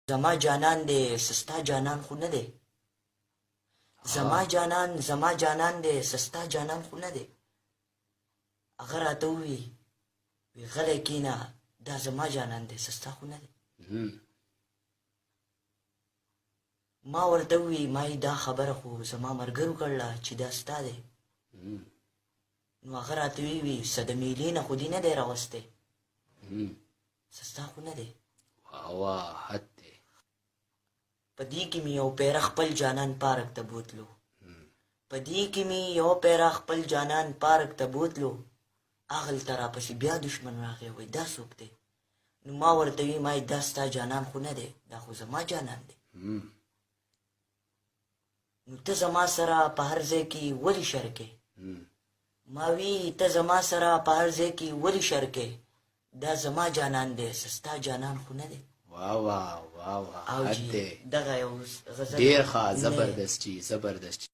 زما جانان دی سستا جانان خو نه دی زما جانان دی سستا جانان خو نه دی هغه راته ووی وی غلی کېنه دا زما جانان دی سستا خو نه دی ما ورته ووی ما دا خبره خو زما ملګرو کړله چې دا ستا دی نو هغه راته وی څه د میلې نه خو دې نه دی راوستی سستا خو نه دی واه حد دی په دې کې مې یو پیره خپل جانان پارک ته بوتلو په دې کې مې یو پیره خپل جانان پارک ته بوتلو هغلته راپسې بیا دشمن راغی وایي دا څوک دی نو ما ورته وی ما دا ستا جانان خو نه دی دا خو زما جانان دی نو ته زما سره په هر ځای کې ولې شرکې ما وی ته زما سره په هر ځای کې ولې شرکې دا زما جانان دی سستا جانان خو نه دی واه واه واه واه او حد جی دی دغه یو غزل ډېر ښه زبردست چی زبردست